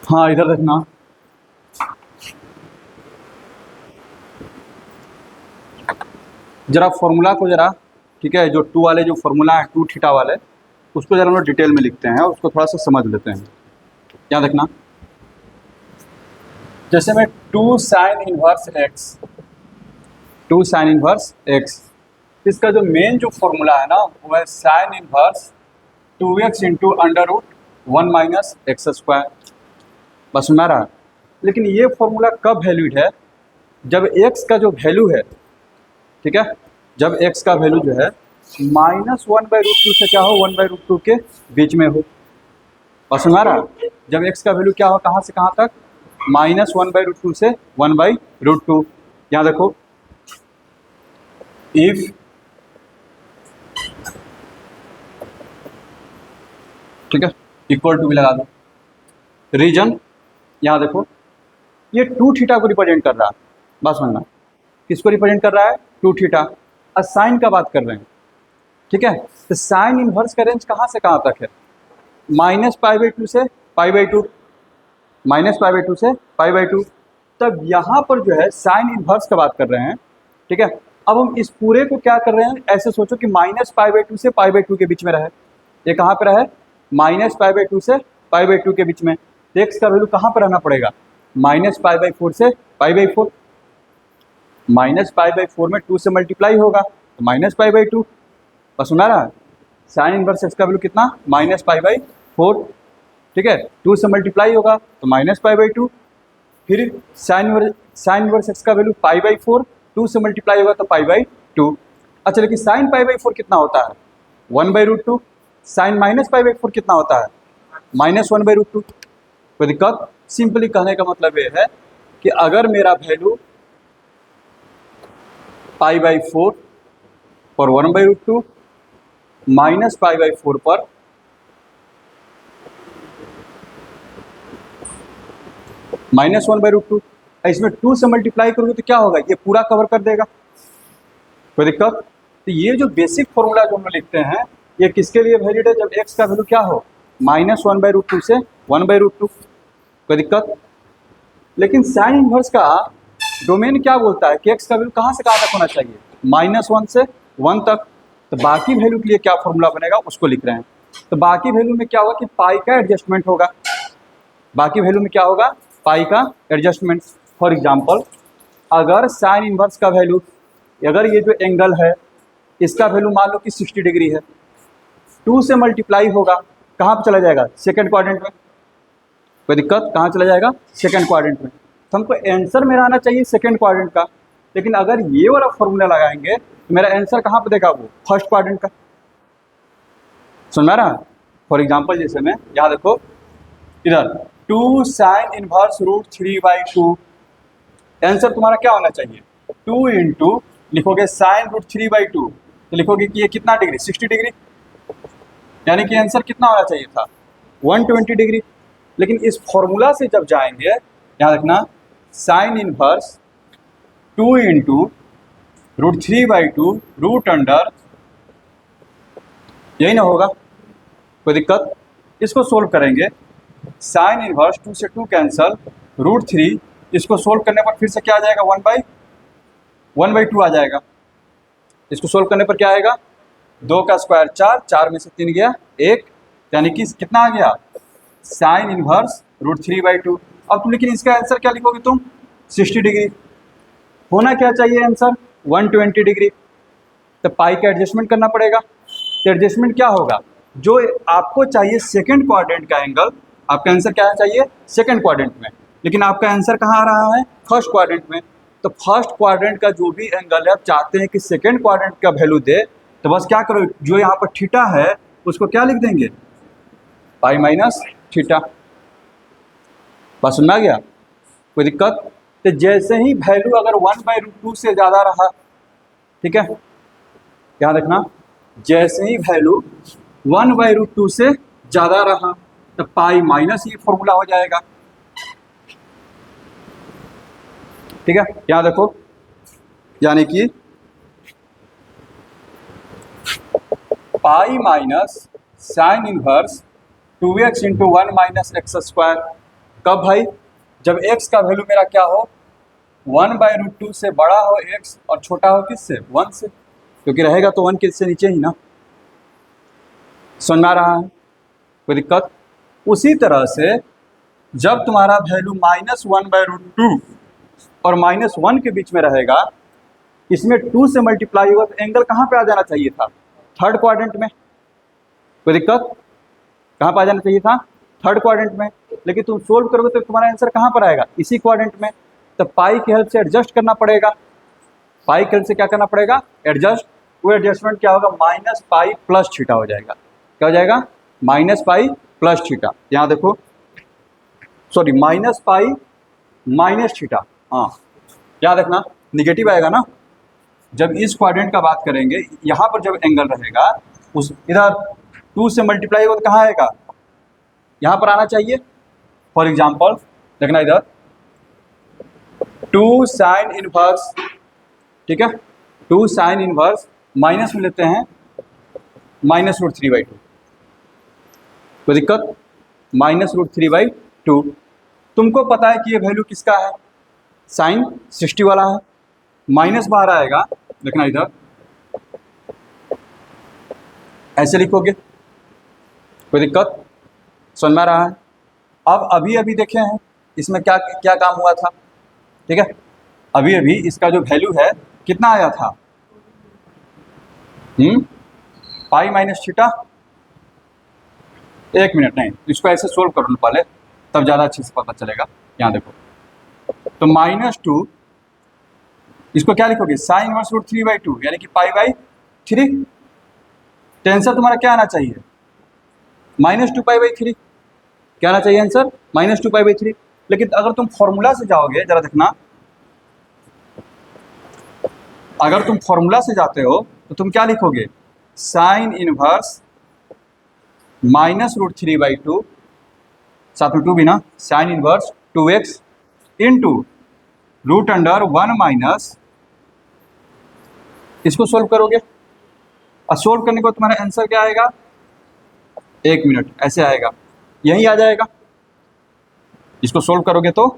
हाँ, इधर देखना। जरा फॉर्मूला को जरा, ठीक है, जो टू वाले जो फॉर्मूला है टू थीटा वाले, उसको जरा हम लोग डिटेल में लिखते हैं और उसको थोड़ा सा समझ लेते हैं। यहाँ देखना, जैसे मैं two sine inverse x, two sine inverse x, इसका जो मेन जो फॉर्मूला है ना वो है sine inverse two x into under root one minus x square. बस सुना रहा। लेकिन ये फॉर्मूला कब वैलिड है? जब एक्स का जो वैल्यू है, ठीक है, जब एक्स का वैल्यू जो है minus one by root two से क्या हो, वन बाई रूट टू के बीच में हो। और सुना रहा, जब एक्स का वैल्यू क्या हो, कहाँ से कहाँ तक, minus one by root two से वन बाई रूट टू। यहाँ देखो, इफ ठीक है इक्वल टू भी लगा दो, रीजन, यहाँ देखो ये टू थीटा को रिप्रेजेंट कर रहा है। बस समझना, किसको रिप्रेजेंट कर रहा है, टू थीटा। और साइन का बात कर रहे हैं, ठीक है, तो साइन इनवर्स का रेंज कहाँ से कहाँ तक है, माइनस पाई बाई टू से pi by to, minus pi by to से पाई बाई टू। तब यहाँ पर जो है साइन इनवर्स का बात कर रहे हैं, ठीक है। अब हम इस पूरे को क्या कर रहे हैं, ऐसे सोचो कि माइनस पाई बाई टू से पाई बाई टू के बीच में रहे। ये कहाँ पर रहे, माइनस पाई बाई टू से पाई बाई टू के बीच में। एक्स का वैल्यू कहाँ पर रहना पड़ेगा, माइनस पाई बाई फोर से pi by four. Minus pi by four में टू से मल्टीप्लाई होगा तो माइनस पाई बाई टू। बस सुना रहा, साइन इनवर्स एक्स का वैल्यू कितना, माइनस पाई बाई फोर, ठीक है, टू से मल्टीप्लाई होगा तो माइनस पाई बाई टू। फिर साइन इनवर्स एक्स का value pi by four, two से मल्टीप्लाई होगा तो पाई बाई टू। अच्छा, लेकिन साइन पाई बाई फोर कितना होता है, one by root two. Sine minus pi by four कितना होता है, minus one by root two. कोई दिक्कत? सिंपली कहने का मतलब ये है कि अगर मेरा वैल्यू पाई बाई फोर और one by root two, minus pi by four पर minus one by root two, इसमें टू से मल्टीप्लाई करोगे तो क्या होगा, ये पूरा कवर कर देगा। कोई दिक्कत? तो ये जो बेसिक फॉर्मूला जो हम लिखते हैं ये किसके लिए वैलिड है, जब एक्स का वैल्यू क्या हो, minus one by root two से वन बाई रूट टू। कोई दिक्कत? लेकिन साइन इनवर्स का डोमेन क्या बोलता है कि एक्स का वैल्यू कहाँ से कहाँ तक होना चाहिए, माइनस वन से वन तक। तो बाकी वैल्यू के लिए क्या फॉर्मूला बनेगा उसको लिख रहे हैं। तो बाकी वैल्यू में क्या होगा कि पाई का एडजस्टमेंट होगा। बाकी वैल्यू में क्या होगा, पाई का एडजस्टमेंट। फॉर एग्जांपल, अगर साइन इनवर्स का वैल्यू, अगर ये जो एंगल है इसका वैल्यू मान लो कि 60 डिग्री है, टू से मल्टीप्लाई होगा, कहाँ पर चला जाएगा, सेकेंड क्वाड्रेंट में। कोई दिक्कत? कहाँ चला जाएगा, सेकेंड क्वाड्रेंट में। तो हमको आंसर मेरा आना चाहिए सेकेंड क्वाड्रेंट का, लेकिन अगर ये वाला फॉर्मूला लगाएंगे तो मेरा आंसर कहाँ पर देगा, वो फर्स्ट क्वाड्रेंट का। सुन रहा है? फॉर एग्जांपल जैसे मैं यहाँ देखो, इधर two sine inverse root three by two, answer तुम्हारा क्या होना चाहिए, टू इंटू लिखोगे sine root three by two, तो लिखोगे कि ये कितना डिग्री, 60 डिग्री, यानी कि आंसर कितना होना चाहिए था, 120 डिग्री। लेकिन इस फॉर्मूला से जब जाएंगे, यहाँ रखना, sine inverse two into root three by two root under, यही ना होगा। कोई दिक्कत? इसको सोल्व करेंगे, साइन इनवर्स टू से टू कैंसल, रूट थ्री, इसको सोल्व करने पर फिर से क्या आ जाएगा, वन बाई टू आ जाएगा। इसको सोल्व करने पर क्या आएगा, दो का स्क्वायर चार, चार में से तीन गया एक, यानी कि कितना आ गया, sine inverse root three by two. अब तुम लेकिन इसका आंसर क्या लिखोगे तुम, 60 डिग्री। होना क्या चाहिए आंसर, 120 डिग्री। तो पाई का एडजस्टमेंट करना पड़ेगा। तो एडजस्टमेंट क्या होगा, जो आपको चाहिए सेकेंड क्वाड्रेंट का एंगल, आपका आंसर क्या चाहिए, सेकेंड क्वाड्रेंट में, लेकिन आपका आंसर कहाँ आ रहा है, फर्स्ट क्वाड्रेंट में। तो फर्स्ट क्वाड्रेंट का जो भी एंगल है, आप चाहते हैं कि सेकेंड क्वाड्रेंट का वैल्यू दे, तो बस क्या करो, जो यहाँ पर थीटा है उसको क्या लिख देंगे, पाई माइनस थीटा। बस सुनना गया? कोई दिक्कत? तो जैसे ही वैल्यू अगर वन बाई रूट टू से ज़्यादा रहा, ठीक है, ध्यान रखना, जैसे ही value one by root two से ज़्यादा रहा तो पाई माइनस ये फॉर्मूला हो जाएगा। ठीक है, यहाँ देखो, यानी कि pi minus sign inverse two x into one minus x square, कब भाई? जब x का वैल्यू मेरा क्या हो, 1/√2 से बड़ा हो x और छोटा हो किससे, 1 से, क्योंकि रहेगा तो 1 के से नीचे ही ना। समझ में आ रहा है? कोई दिक्कत? उसी तरह से जब तुम्हारा वैल्यू -1/√2 और -1 के बीच में रहेगा, इसमें 2 से मल्टीप्लाई होगा तो एंगल कहाँ पे आ जाना चाहिए था, थर्ड क्वाड्रेंट में। कोई दिक्कत? कहाँ पे आ जाना चाहिए था, थर्ड क्वाड्रेंट में। लेकिन तुम सोल्व करोगे तो तुम्हारा आंसर कहाँ पर आएगा, इसी क्वाड्रेंट में। तो पाई की हेल्प से एडजस्ट करना पड़ेगा, पाई की हेल्प से क्या करना पड़ेगा, एडजस्ट। वो एडजस्टमेंट क्या होगा, -पाई प्लस थीटा हो जाएगा। क्या हो जाएगा, -पाई प्लस थीटा। यहाँ देखो, सॉरी, -पाई माइनस थीटा। हाँ, यहाँ देखना, निगेटिव आएगा ना। जब इस क्वाड्रेंट का बात करेंगे, यहाँ पर जब एंगल रहेगा, उस इधर 2 से मल्टीप्लाई होगा तो कहाँ आएगा, यहाँ पर आना चाहिए। फॉर एग्जाम्पल देखना, इधर 2 साइन इनवर्स, ठीक है, 2 साइन इनवर्स माइनस में लेते हैं -√3/2। कोई दिक्कत, -√3/2। तुमको पता है कि ये वैल्यू किसका है, साइन 60 वाला है, माइनस बाहर आएगा। देखना इधर ऐसे लिखोगे, कोई दिक्कत, समझ में आ रहा है? अब अभी अभी देखे हैं इसमें क्या क्या काम हुआ था, ठीक है। अभी अभी इसका जो वैल्यू है कितना आया था, पाई माइनस थीटा। एक मिनट, नहीं, इसको ऐसे सोल्व करो पहले, तब ज़्यादा अच्छे से पता चलेगा। यहाँ देखो, तो -2, इसको क्या लिखोगे, साइन इनवर्स √3/2, यानी कि पाई/3। टेंसर तुम्हारा क्या आना चाहिए, -2π/3। क्या आना चाहिए आंसर, -2π/3। लेकिन अगर तुम फॉर्मूला से जाओगे, जरा देखना, अगर तुम फॉर्मूला से जाते हो तो तुम क्या लिखोगे, साइन इनवर्स -√3/2, साथ में 2 भी ना, sine inverse 2x into √1 minus, इसको सोल्व करोगे और सोल्व करने के बाद तुम्हारा आंसर क्या आएगा, 1 मिनट, ऐसे आएगा, यही आ जाएगा। इसको सोल्व करोगे तो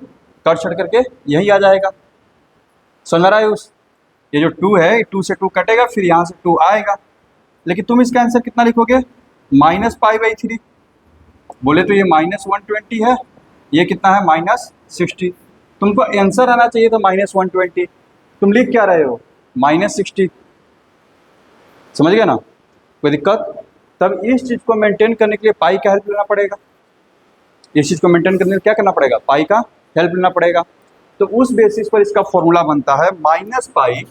कर छड़ करके यही आ जाएगा। समझ में आ रहा है? ये जो 2 है, 2 से 2 कटेगा, फिर यहाँ से 2 आएगा। लेकिन तुम इसका आंसर कितना लिखोगे, -पाई/3। बोले तो ये -120 है, ये कितना है, -60। तुमको आंसर आना चाहिए था -120, तुम लिख क्या रहे हो, -60। समझ गए ना? कोई दिक्कत? तब इस चीज़ को मेंटेन करने के लिए पाई का हेल्प लेना पड़ेगा। इस चीज़ को मेंटेन करने के लिए क्या करना पड़ेगा, पाई का हेल्प लेना पड़ेगा। तो उस बेसिस पर इसका फॉर्मूला बनता है -pi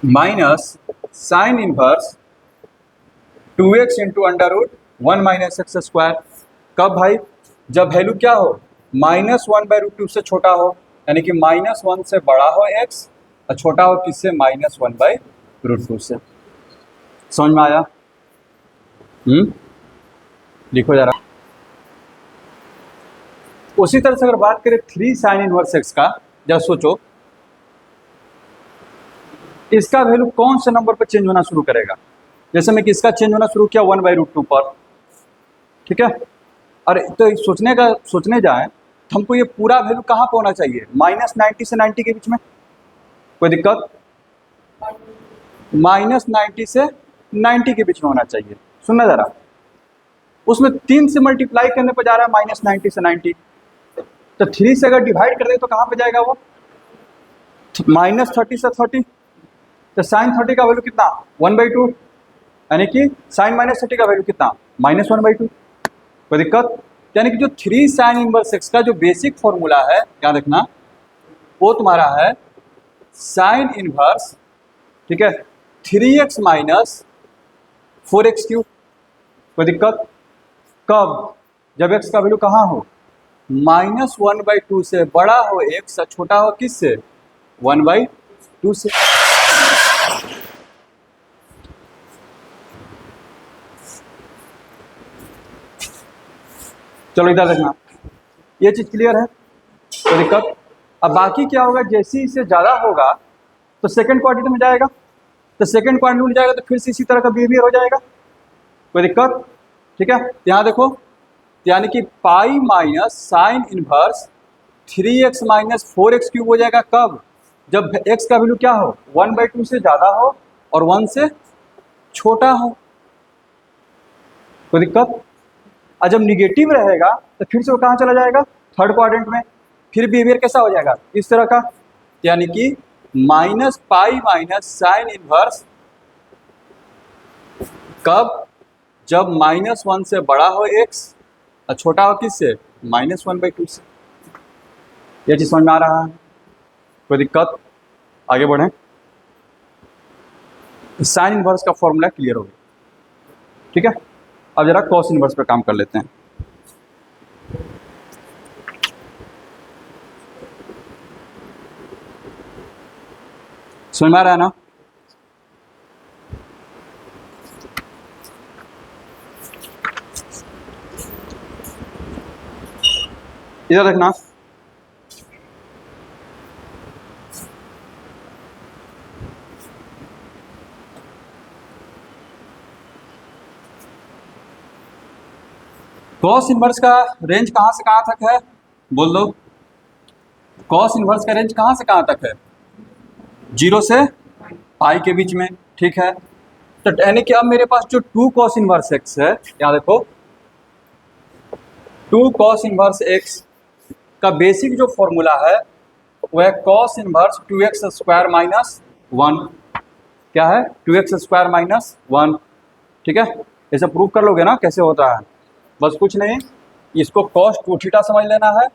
minus sine inverse 2x into √1 minus x²। कब भाई, जब वैल्यू क्या हो, -1/√2 से छोटा हो, यानी कि -1 से बड़ा हो x और छोटा हो किससे, -1/√2 से। समझ में आया? लिखो जरा। उसी तरह से अगर बात करें 3 साइन इनवर्स x का, जब सोचो इसका वैल्यू कौन से नंबर पर चेंज होना शुरू करेगा। जैसे मैं किसका चेंज होना शुरू किया, 1/√2 पर, ठीक है। और तो सोचने जाए तो हमको ये पूरा वैल्यू कहाँ पर होना चाहिए, -90 से 90 के बीच में। कोई दिक्कत, -90 से 90 के बीच में होना चाहिए। सुनना जरा, उसमें 3 से मल्टीप्लाई करने पर जा रहा है -90 से 90, तो 3 से अगर डिवाइड कर दे तो कहाँ पे जाएगा वो, -30 से 30। तो साइन 30 का वैल्यू कितना, 1/2, यानी कि साइन -30 का वैल्यू कितना, -1/2। कोई दिक्कत? यानी कि जो 3 साइन इनवर्स x का जो बेसिक फॉर्मूला है, याद रखना, वो तुम्हारा है साइन इनवर्स, ठीक है, 3x माइनस 4x³। कोई दिक्कत? कब, जब x का वैल्यू कहाँ हो, -1/2 से बड़ा हो x और छोटा हो किससे, 1/2 से। चलो इधर देखना, ये चीज़ क्लियर है? कोई दिक्कत? अब बाकी क्या होगा, जैसे ही इससे ज़्यादा होगा तो सेकंड क्वाड्रेंट में जाएगा, तो सेकंड क्वाड्रेंट में जाएगा तो फिर से इसी तरह का बिहेवियर हो जाएगा। कोई दिक्कत? ठीक है, यहाँ देखो, यानी कि pi minus sine inverse 3x minus 4x cube हो जाएगा कब? जब x का वैल्यू क्या हो, 1/2 से ज़्यादा हो और 1 से छोटा हो। कोई दिक्कत? और जब निगेटिव रहेगा तो फिर से वो कहाँ चला जाएगा, थर्ड क्वाड्रेंट में। फिर बिहेवियर कैसा हो जाएगा, इस तरह का, यानी कि minus pi minus sine inverse कब? जब -1 से बड़ा हो x और छोटा हो किससे, -1/2 से। यह चीज समझ में आ रहा है? कोई दिक्कत? आगे बढ़ें। साइन इनवर्स का फॉर्मूला क्लियर हो गया, ठीक है। अब जरा कॉस इनवर्स पे काम कर लेते हैं। समझ में आ रहा है ना? इधर देखना, कॉस इनवर्स का रेंज कहाँ से कहाँ तक है, बोल दो। कॉस इनवर्स का रेंज कहाँ से कहाँ तक है, 0 से पाई के बीच में, ठीक है। तो यानी कि अब मेरे पास जो 2 कॉस इनवर्स एक्स है, यहाँ देखो 2 कॉस इनवर्स एक्स का बेसिक जो फॉर्मूला है वह cos inverse 2x square minus 1, क्या है, 2x स्क्वायर माइनस 1, ठीक है। ऐसे प्रूव कर लोगे ना कैसे होता है, बस कुछ नहीं, इसको कॉस 2 थीटा समझ लेना है।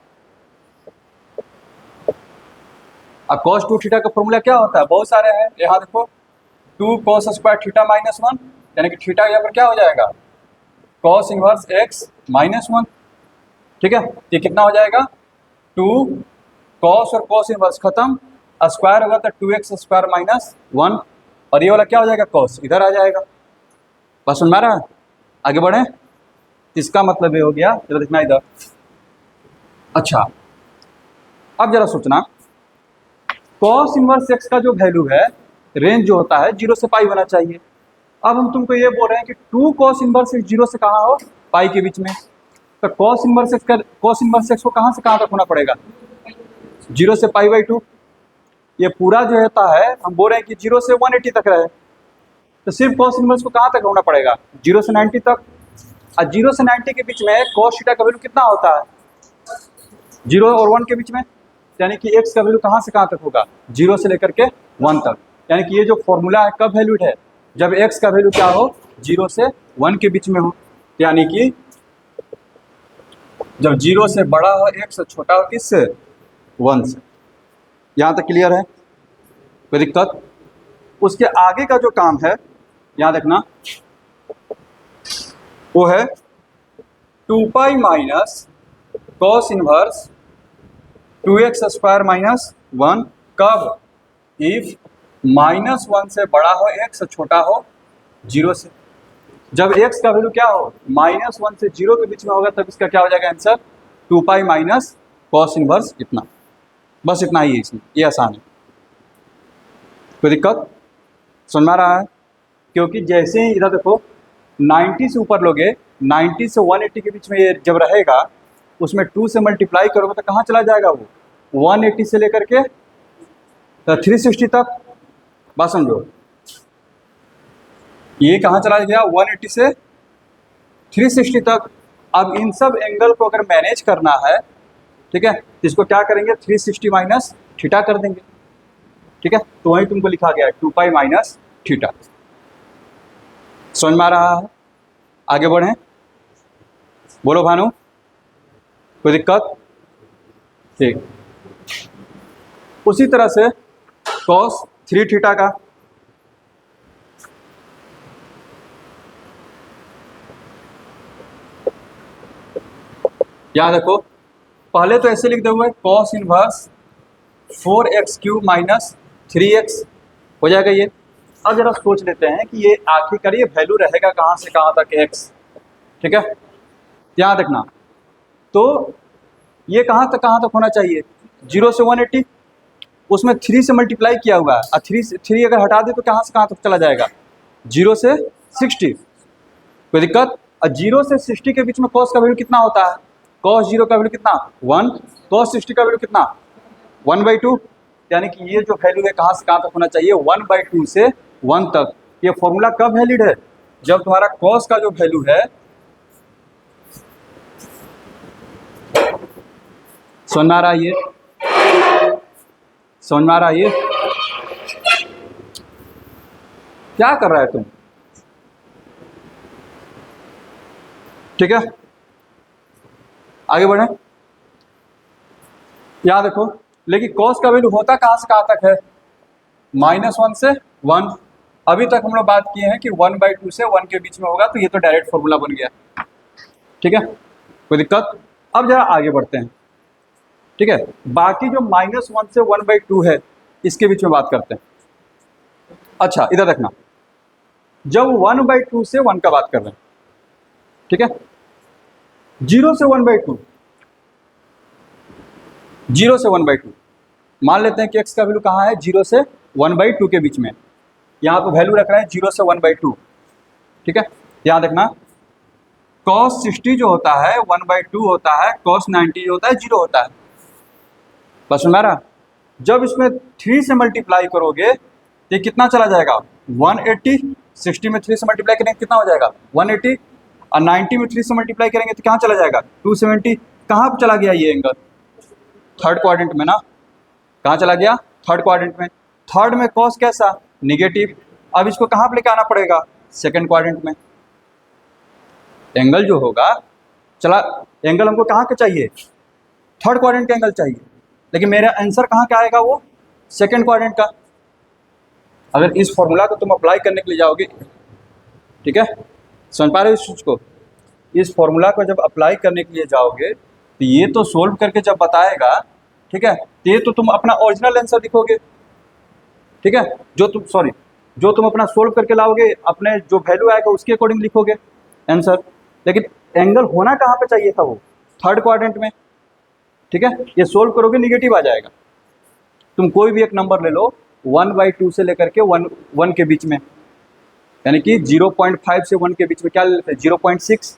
अब कॉस 2 थीटा का फॉर्मूला क्या होता है, बहुत सारे हैं। यहाँ देखो 2 कॉस स्क्वायर थीटा माइनस 1, यानी कि थीटा यहाँ पर क्या हो जाएगा, कॉस इनवर्स x माइनस 1, ठीक है। ये कितना हो जाएगा, 2 कॉस और कॉस इनवर्स खत्म, स्क्वायर होगा तो 2x स्क्वायर माइनस 1, और ये वाला क्या हो जाएगा, कॉस इधर आ जाएगा। बस सुन रहा है? आगे बढ़े। इसका मतलब ये हो गया, जरा देखना इधर। अच्छा, अब जरा सोचना, कॉस इनवर्स एक्स का जो वैल्यू है, रेंज जो होता है 0 से पाई होना चाहिए। अब हम तुमको ये बोल रहे हैं कि 2 कॉस इनवर्स एक्स 0 से कहाँ हो, पाई के बीच में। तो कॉस इनवर्स एक्स को कहाँ से कहाँ तक होना पड़ेगा, 0 से π/2। ये पूरा जो होता है, हम बोल रहे हैं कि 0 से 180 तक रहे, तो सिर्फ कॉस इनवर्स को कहाँ तक होना पड़ेगा, 0 से 90 तक। और 0 से 90 के बीच में कॉस थीटा का वैल्यू कितना होता है, 0 और 1 के बीच में, यानी कि x का वैल्यू कहाँ से कहाँ तक होगा, 0 से लेकर के 1 तक। यानी कि ये जो फॉर्मूला है कब वैल्यूड है, जब x का वैल्यू क्या हो, 0 से 1 के बीच में हो, यानी कि जब 0 से बड़ा हो x, छोटा हो किससे, 1 से। यहाँ तक क्लियर है, कोई दिक्कत? उसके आगे का जो काम है यहाँ देखना, वो है 2 pi minus cos inverse 2x square minus 1 कब, इफ -1 से बड़ा हो x, छोटा हो 0 से। जब x का वैल्यू क्या हो, -1 से 0 के बीच में होगा, तब इसका क्या हो जाएगा answer, 2 pi minus cos inverse इतना। बस इतना ही है इसमें, ये आसान है। कोई दिक्कत? समझ में आ रहा है? क्योंकि जैसे ही इधर देखो 90 से ऊपर लोगे, 90 से 180 के बीच में ये जब रहेगा, उसमें 2 से मल्टीप्लाई करोगे तो कहाँ चला जाएगा वो, 180 से लेकर के तो 360 तक। बात समझो, ये कहाँ चला गया, 180 से 360 तक। अब इन सब एंगल को अगर मैनेज करना है, ठीक है, तो इसको क्या करेंगे, 360 माइनस थीटा कर देंगे, ठीक है। तो वही तुमको लिखा गया है 2 पाई माइनस थीटा। समझ में आ रहा है? आगे बढ़ें, बोलो भानु, कोई दिक्कत? ठीक। उसी तरह से कॉस 3 थीटा का, यहाँ देखो, पहले तो ऐसे लिख दे हुए cos inverse 4x³ minus 3x हो जाएगा ये। अब जरा सोच लेते हैं कि ये आखिरकार ये वैल्यू रहेगा कहाँ से कहाँ तक x, ठीक है। यहाँ देखना, तो ये कहाँ तक होना चाहिए, 0 से 180, उसमें 3 से मल्टीप्लाई किया हुआ है, और 3 अगर हटा दे तो कहाँ से कहाँ तक चला जाएगा, 0 से 60। कोई दिक्कत? और 0 से 60 के बीच में कॉस का वैल्यू कितना होता है? कॉस 0 का वैल्यू कितना? 1। कॉस 60 का वैल्यू कितना? 1/2। यानी कि ये जो वैल्यू है कहाँ से कहाँ तक होना चाहिए? 1/2 से 1 तक। ये फॉर्मूला कब वैलिड है? जब तुम्हारा कॉस का जो वैल्यू है, समझ में आ रहा है ये? समझ में आ रहा है ये? क्या कर रहा है तुम? ठीक है, आगे बढ़े। यहां देखो, लेकिन कॉस का वैल्यू होता कहां से कहां तक है? -1 से 1। अभी तक हम लोग बात किए हैं कि 1/2 से 1 के बीच में होगा, तो ये तो डायरेक्ट फॉर्मूला बन गया। ठीक है, कोई दिक्कत? अब जरा आगे बढ़ते हैं। ठीक है, बाकी जो -1 से 1/2 है, इसके बीच में बात करते हैं। अच्छा, इधर देखना, जब 1/2 से 1 का बात कर रहे हैं, ठीक है, 0 से 1/2, 0 से 1/2 मान लेते हैं कि x का वैल्यू कहाँ है? 0 से 1/2 के बीच में। यहाँ पे वैल्यू रख रहे हैं 0 से 1/2। ठीक है, यहाँ देखना, cos 60 जो होता है 1/2 होता है, cos 90 जो होता है 0 होता है। बस मेरा जब इसमें 3 से मल्टीप्लाई करोगे तो ये कितना चला जाएगा? 180। 60 में 3 से मल्टीप्लाई करेंगे कितना हो जाएगा? 180। और 90 में 3 से मल्टीप्लाई करेंगे तो कहाँ चला जाएगा? 270। कहाँ पर चला गया ये एंगल? थर्ड क्वाड्रेंट में ना। कहाँ चला गया? थर्ड क्वाड्रेंट में। थर्ड में कॉस कैसा? निगेटिव। अब इसको कहाँ पर लेके आना पड़ेगा? सेकंड क्वाड्रेंट में। एंगल जो होगा चला, एंगल हमको कहाँ का चाहिए? थर्ड क्वाड्रेंट का एंगल चाहिए, लेकिन मेरा आंसर कहाँ का आएगा? वो सेकंड क्वाड्रेंट का। अगर इस फॉर्मूला को तुम अप्लाई करने के लिए जाओगे, ठीक है, समझ पा रहे हो इस चीज को? इस फॉर्मूला को जब अप्लाई करने के लिए जाओगे तो ये तो सोल्व करके जब बताएगा, ठीक है, तो ये तो तुम अपना ओरिजिनल आंसर लिखोगे। ठीक है, जो तुम अपना सोल्व करके लाओगे, अपने जो वैल्यू आएगा उसके अकॉर्डिंग लिखोगे आंसर। लेकिन एंगल होना कहाँ पे चाहिए था? वो थर्ड क्वाड्रेंट में। ठीक है, ये सोल्व करोगे निगेटिव आ जाएगा। तुम कोई भी एक नंबर ले लो 1/2 से लेकर के 1 के बीच में, यानी कि 0.5 से 1 के बीच में क्या ले लेते हैं? 0.6।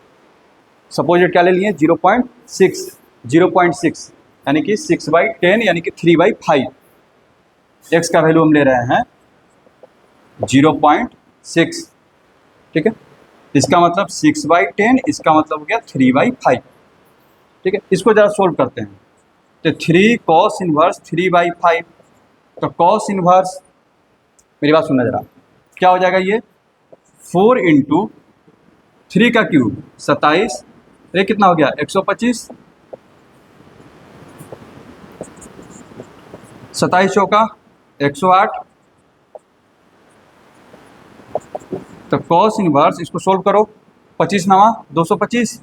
सपोज क्या ले लिए? 0.6। 0.6 यानी कि 6/10 यानी कि 3/5। एक्स का वैल्यू हम ले रहे हैं 0.6। ठीक है, इसका मतलब 6/10, इसका मतलब हो गया 3/5। ठीक है, इसको जरा सोल्व करते हैं। तो 3 cos इनवर्स 3/5, तो cos इनवर्स, मेरी बात सुनना जरा, क्या हो जाएगा ये? 4 × 3 का क्यूब 27, ये कितना हो गया? 125। 27 चौका 108। तो cos इनवर्स, इसको सोल्व करो, 25 नवा 225,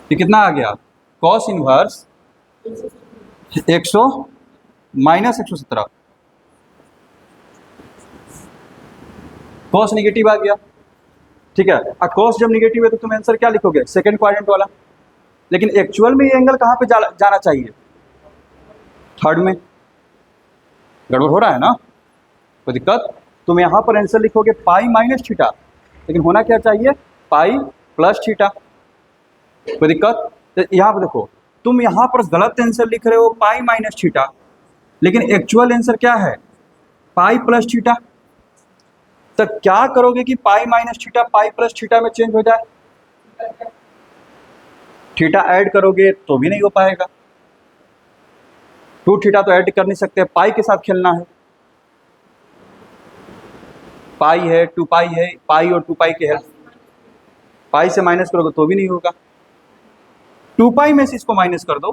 ये कितना आ गया? cos inverse 100 minus 117। cos negative आ गया। ठीक है, अब cos जब निगेटिव है तो तुम आंसर क्या लिखोगे? सेकंड क्वाड्रेंट वाला। लेकिन एक्चुअल में ये एंगल कहाँ पे जाना चाहिए? थर्ड में। गड़बड़ हो रहा है ना? कोई दिक्कत? तुम यहाँ पर आंसर लिखोगे पाई माइनस थीटा, लेकिन होना क्या चाहिए? Pi plus theta. कोई दिक्कत? तो यहाँ पर देखो, तुम यहाँ पर गलत आंसर लिख रहे हो पाई माइनस थीटा, लेकिन एक्चुअल आंसर क्या है? Pi plus theta. तो क्या करोगे कि pi minus theta pi plus theta में चेंज हो जाए? थीटा ऐड करोगे तो भी नहीं हो पाएगा। 2 थीटा तो ऐड कर नहीं सकते, पाई के साथ खेलना है। पाई है, 2 पाई है, पाई और 2 पाई के हेल्प, पाई से माइनस करोगे तो भी नहीं होगा। 2 पाई में से इसको माइनस कर दो,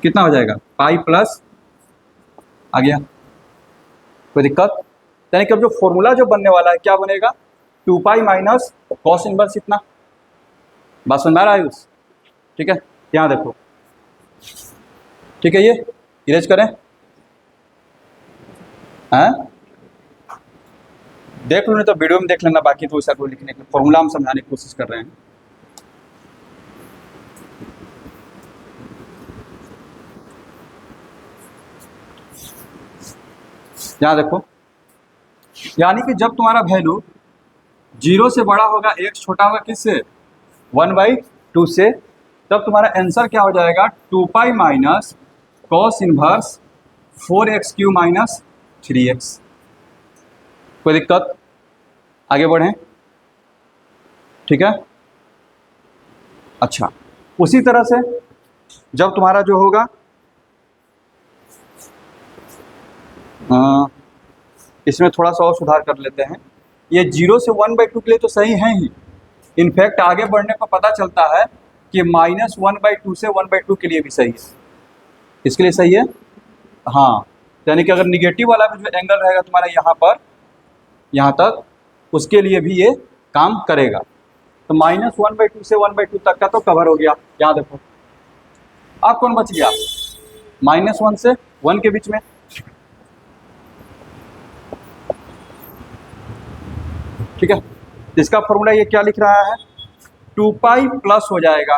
कितना हो जाएगा? पाई प्लस आ गया। कोई दिक्कत? यानी कि अब जो फॉर्मूला जो बनने वाला है क्या बनेगा? 2 पाई माइनस कॉस इनवर्स इतना। बात समझ में आ रहा है उस? ठीक है, यहाँ देखो, ठीक है, ये इरेज करें। हैं? देख लो, नहीं तो वीडियो में देख लेना, बाकी तो ऐसा कोई लिखने के फॉर्मूला हम समझाने की कोशिश कर रहे हैं। यहाँ देखो, यानी कि जब तुम्हारा वैल्यू 0 से बड़ा होगा, x छोटा होगा किससे, 1/2 से, तब तुम्हारा आंसर क्या हो जाएगा, 2 pi minus cos inverse 4x³ minus 3x। कोई दिक्कत, आगे बढ़ें, ठीक है। अच्छा, उसी तरह से जब तुम्हारा जो होगा इसमें थोड़ा सा और सुधार कर लेते हैं। ये 0 से 1/2 के लिए तो सही है ही, इनफैक्ट आगे बढ़ने पर पता चलता है कि -1/2 से 1/2 के लिए भी सही है। इसके लिए सही है, हाँ, यानी कि अगर निगेटिव वाला भी जो एंगल रहेगा तुम्हारा यहाँ पर, यहाँ तक, उसके लिए भी ये काम करेगा। तो -1/2 से 1/2 तक का तो कवर हो गया। यहाँ देखो, अब कौन बच गया, -1 से 1 के बीच में, ठीक है। इसका फॉर्मूला ये क्या लिख रहा है, 2 पाई प्लस हो जाएगा,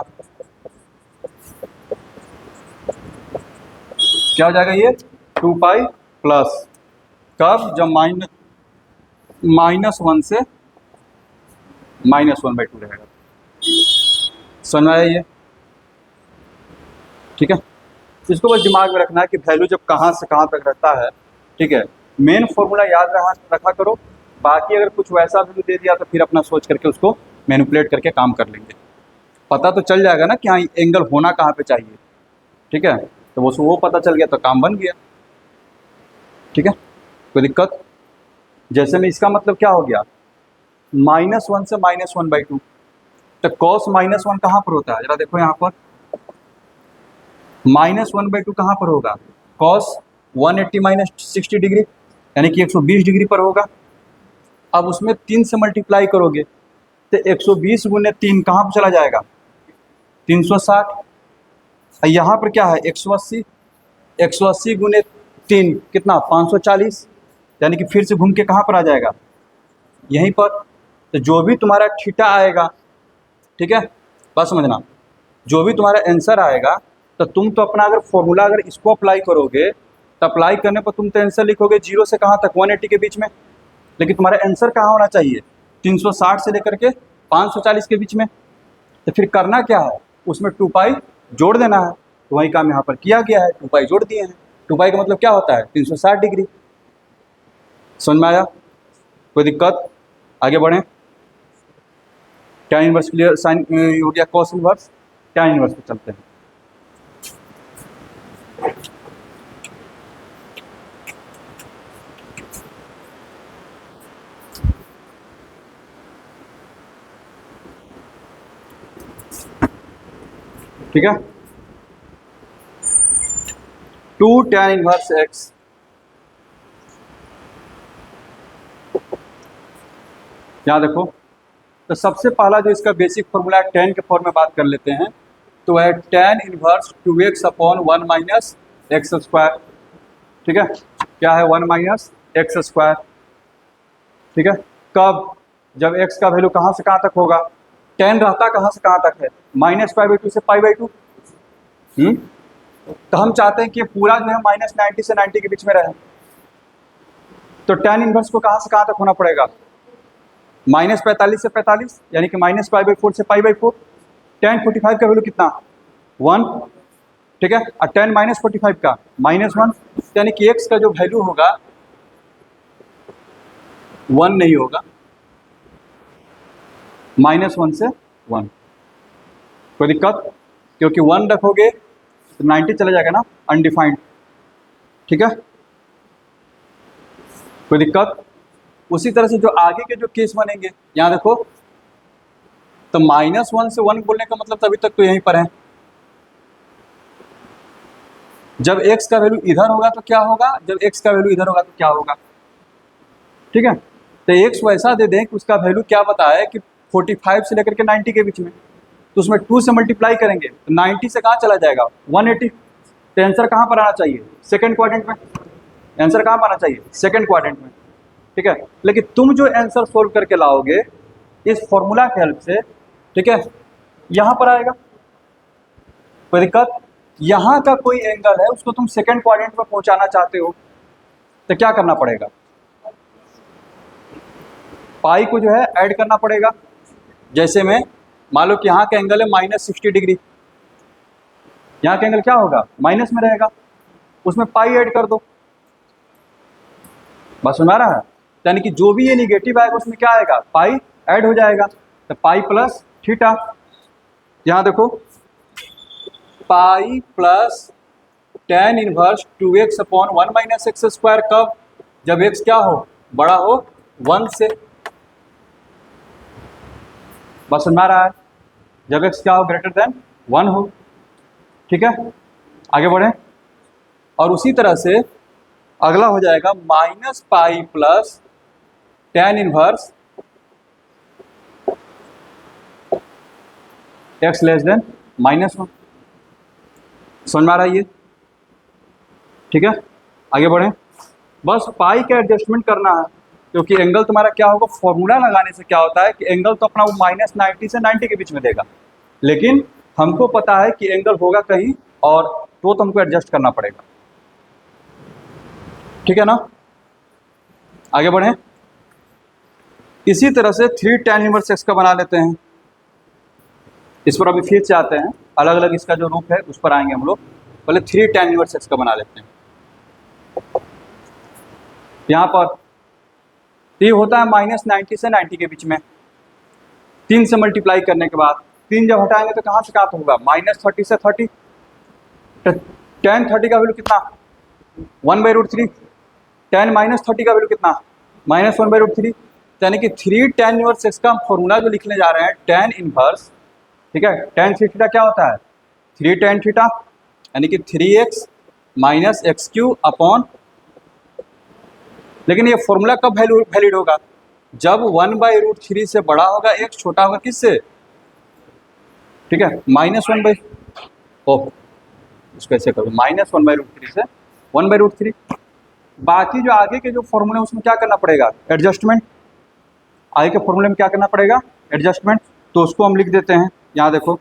क्या हो जाएगा ये, 2 पाई प्लस, कब, जब -1 से -1/2 रहेगा। समझ में आया ये, ठीक है। इसको बस दिमाग में रखना है कि वैल्यू जब कहाँ से कहाँ तक रहता है, ठीक है। मेन फॉर्मूला याद रखा करो, बाकी अगर कुछ वैसा वैल्यू दे दिया तो फिर अपना सोच करके उसको मैनिपुलेट करके काम कर लेंगे। पता तो चल जाएगा ना कि हाँ एंगल होना कहाँ पे चाहिए, ठीक है। तो वो पता चल गया तो काम बन गया, ठीक है। कोई दिक्कत, जैसे में इसका मतलब क्या हो गया, -1 से -1/2, तो कॉस -1 कहाँ पर होता है, जरा देखो यहाँ पर, -1/2 कहाँ पर होगा, कॉस 180 - 60 डिग्री, यानी कि 120 डिग्री पर होगा। अब उसमें 3 से मल्टीप्लाई करोगे तो 120 गुने 3 कहाँ पर चला जाएगा, 360। यहाँ पर क्या है, 180, 180 गुने 3 कितना, 540, यानी कि फिर से घूम के कहाँ पर आ जाएगा, यहीं पर। तो जो भी तुम्हारा थीटा आएगा, ठीक है, बस समझना, जो भी तुम्हारा आंसर आएगा, तो तुम तो अपना अगर फॉर्मूला अगर इसको अप्लाई करोगे तो अप्लाई करने पर तुम तो आंसर लिखोगे 0 से कहाँ तक, 180 के बीच में, लेकिन तुम्हारा आंसर कहाँ होना चाहिए, 360 से लेकर के 540 के बीच में। तो फिर करना क्या है, उसमें 2 पाई जोड़ देना है, तो वही काम यहाँ पर किया गया है, 2 पाई जोड़ दिए हैं। 2 पाई का मतलब क्या होता है, 360 डिग्री। समझ में आया, कोई दिक्कत, आगे बढ़ें। tan इनवर्स क्लियर, साइन हो गया, cos इनवर्स, tan इनवर्स पे चलते हैं। ठीक है, 2 tan इनवर्स x, यहाँ देखो, तो सबसे पहला जो इसका बेसिक फॉर्मूला है, tan के फॉर्म में बात कर लेते हैं, तो है tan inverse 2x/1 minus x square, ठीक है। क्या है, 1 माइनस एक्स स्क्वायर, ठीक है। कब, जब x का वैल्यू कहाँ से कहाँ तक होगा, tan रहता कहाँ से कहाँ तक है, -π/2 से π/2, तो हम चाहते हैं कि पूरा जो है -90 से 90 के बीच में रहे, तो tan इनवर्स को कहाँ से कहाँ तक होना पड़ेगा, -45 से 45, यानी कि -π/4 से π/4। tan 45 का वैल्यू कितना, 1, ठीक है, और tan -45 का -1, यानी कि x का जो वैल्यू होगा 1 नहीं होगा, -1 से 1। कोई दिक्कत, क्योंकि 1 रखोगे तो 90 चला जाएगा ना, अनडिफाइंड, ठीक है। कोई दिक्कत, उसी तरह से जो आगे के जो केस बनेंगे, यहाँ देखो, तो -1 से 1 बोलने का मतलब अभी तक तो यहीं पर है। जब x का वैल्यू इधर होगा तो क्या होगा, जब x का वैल्यू इधर होगा तो क्या होगा, ठीक है। तो x वैसा दे दें कि उसका वैल्यू क्या बताए कि 45 से लेकर के 90 के बीच में, तो उसमें 2 से मल्टीप्लाई करेंगे तो 90 से कहाँ चला जाएगा, 180। तो आंसर कहाँ पर आना चाहिए, सेकंड क्वाड्रेंट में, आंसर कहाँ पर आना चाहिए, सेकंड क्वाड्रेंट में, ठीक है। लेकिन तुम जो आंसर सोल्व करके लाओगे इस फॉर्मूला की हेल्प से, ठीक है, यहाँ पर आएगा। कोई दिक्कत, यहाँ का कोई एंगल है उसको तुम सेकंड क्वाड्रेंट में पहुँचाना चाहते हो, तो क्या करना पड़ेगा, पाई को जो है ऐड करना पड़ेगा। जैसे में मान लो कि यहाँ का एंगल है -60 डिग्री, यहाँ का एंगल क्या होगा, माइनस में रहेगा, उसमें पाई ऐड कर दो। बस सुना रहा है, यानी कि जो भी ये निगेटिव आएगा उसमें क्या आएगा, पाई ऐड हो जाएगा, तो पाई प्लस थीटा। यहाँ देखो pi plus tan inverse 2x upon 1 minus x square, कब, जब x क्या हो, बड़ा हो 1 से। बस सुन में आ रहा है, जब x क्या हो, ग्रेटर देन 1 हो। ठीक है, आगे बढ़े। और उसी तरह से अगला हो जाएगा minus pi plus tan inverse x less than -1। समझ में आ रहा है ये, ठीक है, आगे बढ़े। बस पाई का एडजस्टमेंट करना है, क्योंकि एंगल तुम्हारा क्या होगा, फॉर्मूला लगाने से क्या होता है कि एंगल तो अपना वो -90 से 90 के बीच में देगा, लेकिन हमको पता है कि एंगल होगा कहीं और, तो हमको एडजस्ट करना पड़ेगा। ठीक है ना, आगे बढ़े। इसी तरह से 3 tan इनवर्स x का बना लेते हैं। इस पर अभी फिर से आते हैं, अलग अलग इसका जो रूप है उस पर आएंगे हम लोग। पहले 3 tan इनवर्स x का बना लेते हैं। यहाँ पर ये होता है -90 से 90 के बीच में, 3 से मल्टीप्लाई करने के बाद 3 जब हटाएंगे तो कहाँ से कहाँ होगा, -30 से 30, तो tan 30 का वैल्यू कितना, 1/√3, tan -30 का वैल्यू कितना, -1/√3। यानी कि 3 tan इनवर्स x का फॉर्मूला जो लिखने जा रहे हैं, tan इनवर्स, ठीक है, tan थीटा क्या होता है, 3 tan थीटा, यानी कि 3x माइनस x³ अपॉन, लेकिन ये फॉर्मूला कब वैलिड होगा, जब 1/√3 से बड़ा होगा, x छोटा होगा किससे, ठीक है, -1 ओह इसको ऐसे करो, -1/√3 से 1/√3। बाकी जो आगे के जो फॉर्मूले उसमें क्या करना पड़ेगा, एडजस्टमेंट। आगे के फॉर्मूले में क्या करना पड़ेगा, एडजस्टमेंट, तो उसको हम लिख देते हैं। यहाँ देखो,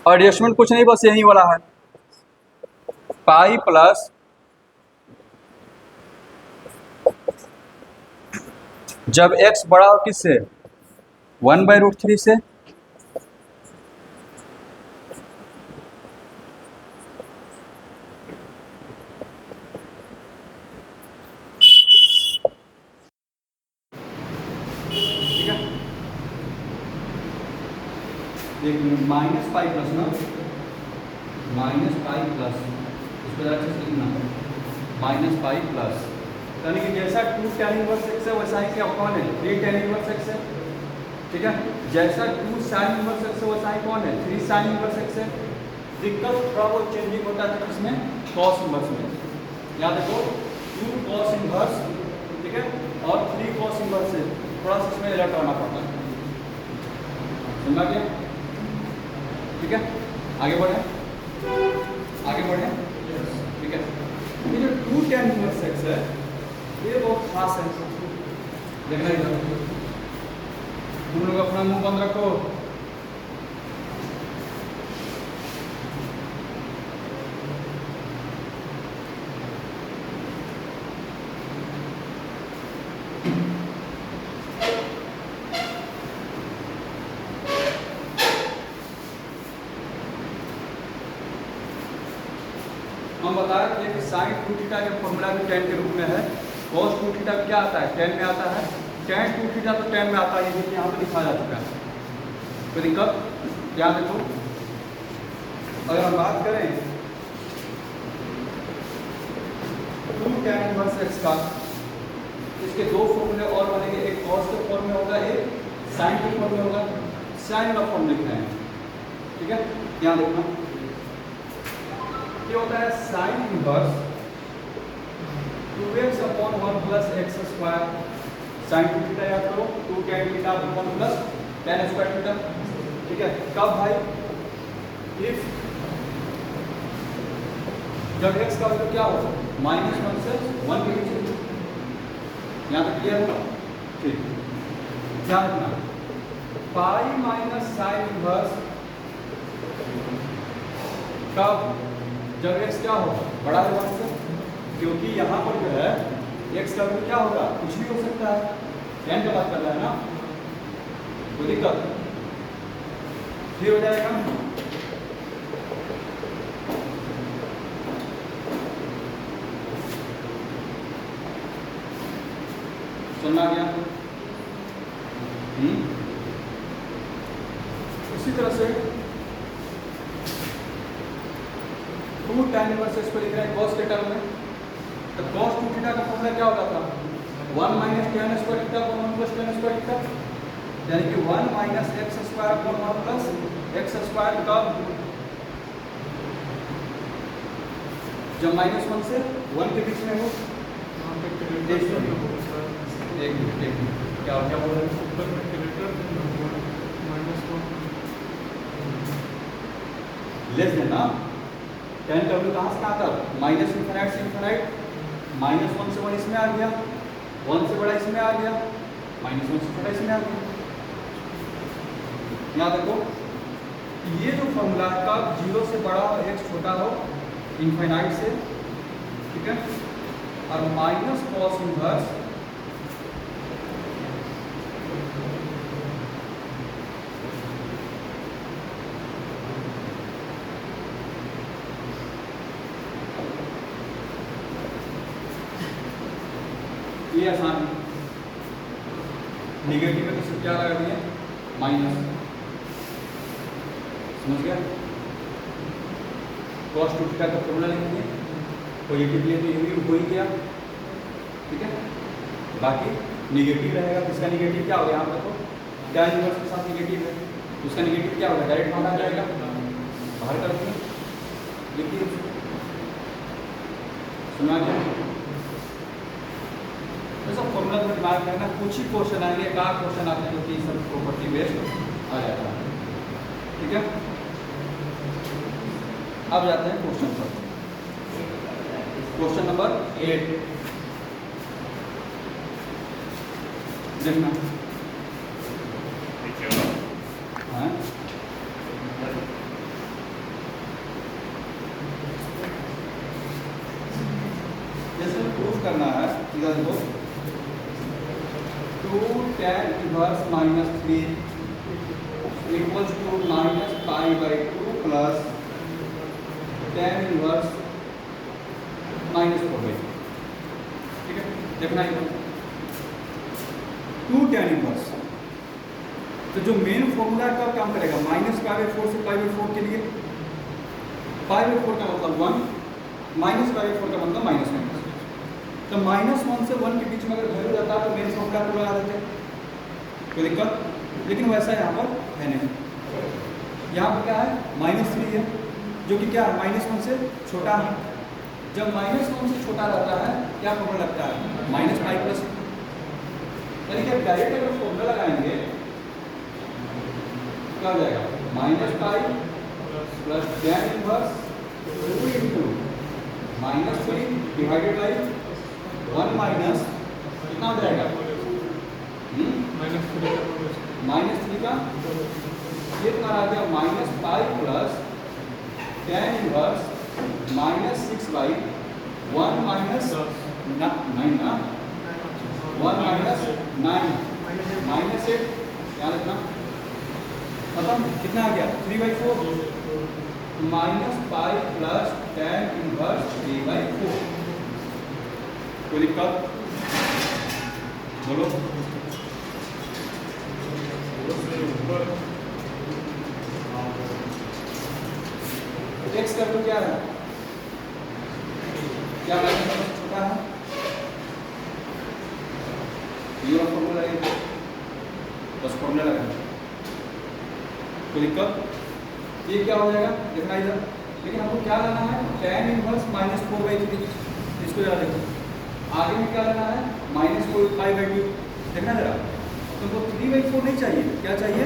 और एडजस्टमेंट कुछ नहीं, बस यही वाला है, पाई प्लस जब x बड़ा हो किससे, 1/√3 से, ठीक है, माइनस पाई प्लस ना, माइनस पाई प्लस, इसको अच्छे से लिखना, माइनस पाई प्लस, यानी कि जैसा 2 tan इनवर्स x है वैसा ही क्या कौन है, 3 tan इनवर्स x है। ठीक है, जैसा 2 sin इनवर्स x है वैसा ही कौन है, 3 sin इनवर्स x है। दिक्कत थोड़ा बहुत चेंजिंग होता है इसमें cos इनवर्स में। यहाँ देखो 2 cos इनवर्स, ठीक है, और 3 cos इनवर्स है, थोड़ा सा इसमें एलर्ट रहना पड़ता है, समझा गया। ठीक है, आगे बढ़े, आगे बढ़े, ठीक है। ये जो 2 tan इनवर्स x है ये बहुत खास है, देखना इधर, तुम लोग अपना मुंह बंद रखो। हम बताया कि एक sin 2θ का फॉर्मूला भी tan के रूप में है, cos 2θ क्या आता है, tan में आता है, tan 2θ तो tan में आता है, ये यहाँ पर लिखा जा चुका है। कोई दिक्कत, यहाँ देखो, अगर हम बात करें 2 tan इनवर्स x का, इसके दो फॉर्मूले और बनेंगे, एक cos के फॉर्म में होगा, एक sin के फॉर्म में होगा। sin वाला फॉर्म लिखना है, ठीक है, यहाँ देखना, ये होता है sin inverse 2x upon 1 plus x square, sin 2θ याद करो, 2 tan theta upon plus tan square theta. ठीक है, कब भाई, इफ जब x का वैल्यू क्या हो, -1 से 1 के बीच में। यहाँ तक क्लियर होगा, ठीक, ध्यान रखना, पाई माइनस साइन इनवर्स कब, जब x क्या हो, बड़ा है 1 से, क्योंकि यहाँ पर जो है एक्स का वैल्यू क्या होगा, कुछ भी हो सकता है, tan का बात कर रहा है ना, कोई दिक्कत फिर हो जाएगा। समझ आ गया? इसी तरह से 2 tan इनवर्स इसको लिख रहे हैं cos के टर्म में, तो cos 2 थीटा का फॉर्मूला क्या होता था, 1 minus tan square theta upon 1 plus tan square theta, यानी कि 1 minus x square upon 1 plus x square कब, जब -1 से 1 के बीच में हो। एक मिनट क्या बोल रहे हैं, लेस देन ना, tan W कहाँ से आता है, माइनस इन्फिनाइट से इन्फिनाइट, -1 से 1 इसमें आ गया, 1 से बड़ा इसमें आ गया, -1 से छोटा इसमें आ गया। याद रखो ये जो फॉर्मूला है कब 0 से बड़ा और x छोटा हो इन्फिनाइट से, ठीक है, और माइनस कॉस इनवर्स ये आसान है, निगेटिव में तो सिर्फ क्या लगा दिए, माइनस, समझ गया। cos 2 थीटा का फॉर्मूला लिखेंगे, पॉजिटिव लिए तो ये भी हो ही गया, ठीक है, बाकी निगेटिव रहेगा, किसका निगेटिव क्या होगा, यहाँ पर तो tan इनवर्स के साथ निगेटिव है, उसका निगेटिव क्या होगा, डायरेक्ट बाहर आ जाएगा, बाहर करते हैं, लिखिए, सुना गया। सब फॉर्मूला को दिमाग रखना, कुछ ही क्वेश्चन आएंगे, एक आध क्वेश्चन आते हैं जो कि सब प्रॉपर्टी बेस्ड आ जाता है, ठीक है। अब जाते हैं क्वेश्चन पर, क्वेश्चन नंबर 8 देखना, हाँ जैसे प्रूफ करना है, इधर देखो 2 tan inverse -3 equals to -π/2 plus tan inverse -4/3, ठीक है, देखना है 2 tan इनवर्स, तो जो मेन फॉर्मूला कब काम करेगा, -π/4 से π/4 के लिए, π/4 का मतलब 1, -π/4 का मतलब -1, तो -1 से 1 के बीच में अगर वैल्यू रहता है तो मेन फॉर्मूला पूरा लगा देते, कोई दिक्कत, लेकिन वैसा यहाँ पर है नहीं, यहाँ पर क्या है, -3 है जो कि क्या है, -1 से छोटा है, जब -1 से छोटा रहता है क्या फॉर्मूला लगता है, -π+, यानी कि डायरेक्ट अगर फॉर्मूला लगाएंगे क्या हो जाएगा, -π plus tan inverse 2 into -3 divided by 1 minus कितना हो जाएगा, -3 का ये तुम्हारा आ गया -π प्लस tan इनवर्स -6/1 माइनस 9 ना, 1 माइनस 9 -8, क्या रखना, मतलब कितना आ गया 3/4, -π प्लस tan इनवर्स 3/4, कोई दिक्कत बोलो, x का वैल्यू क्या है, क्या छोटा है, ये फॉर्मूला है, बस फॉर्मूला लगा, कोई दिक्कत, ये क्या हो जाएगा देखना इधर, लेकिन हमको क्या लेना है, tan इनवर्स -4/3, इसको जरा देखो, आगे में क्या लेना है, -4/2, देखना जरा, तुमको 3/4 नहीं चाहिए, क्या चाहिए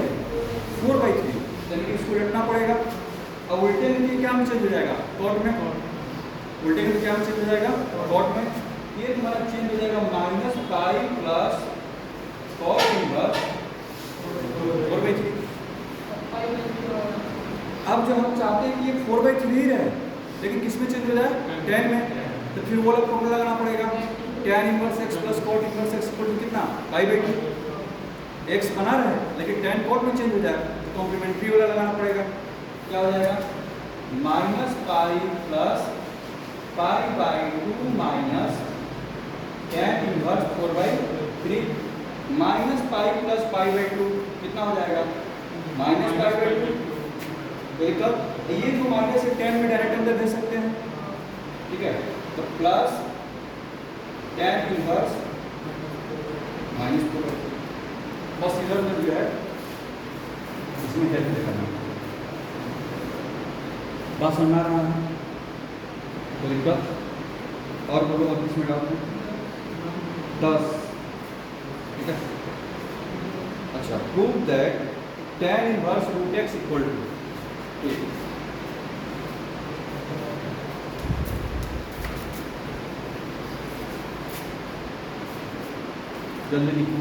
4/3, यानी कि इसको रटना पड़ेगा, अब उल्टे में क्या में चेंज हो जाएगा, कॉट में, उल्टे में क्या में चेंज हो जाएगा, कॉट में, ये तुम्हारा चेंज हो जाएगा -π प्लस cos इनवर्स 4/3। अब जो हम चाहते हैं कि ये 4/3 ही रहे, लेकिन किस में चेंज हो जाए, tan में, तो फिर वो वाला फॉर्मूला लगाना पड़ेगा, tan inverse x plus cot inverse x equal to कितना, पाई/2। x बना रहे लेकिन tan cot में चेंज हो जाएगा, तो कॉम्प्लीमेंट्री वाला लगाना पड़ेगा। क्या हो जाएगा, माइनस पाई प्लस पाई/2 minus tan inverse 4/3 minus pi plus पाई/2 कितना हो जाएगा, माइनस पाई/2। तो ये जो माइनस है tan में डायरेक्ट अंदर दे सकते हैं, ठीक है। तो प्लस tan इनवर्स माइनस 4/3, बस इधर में जो है इसमें कैसे करना है, बात समझ में आ रहा है। तो दिक्कत और बोलो, और किसमें डालते हैं 10, ठीक है। अच्छा, prove that tan inverse root x equal to, ठीक, जल्दी लिखो।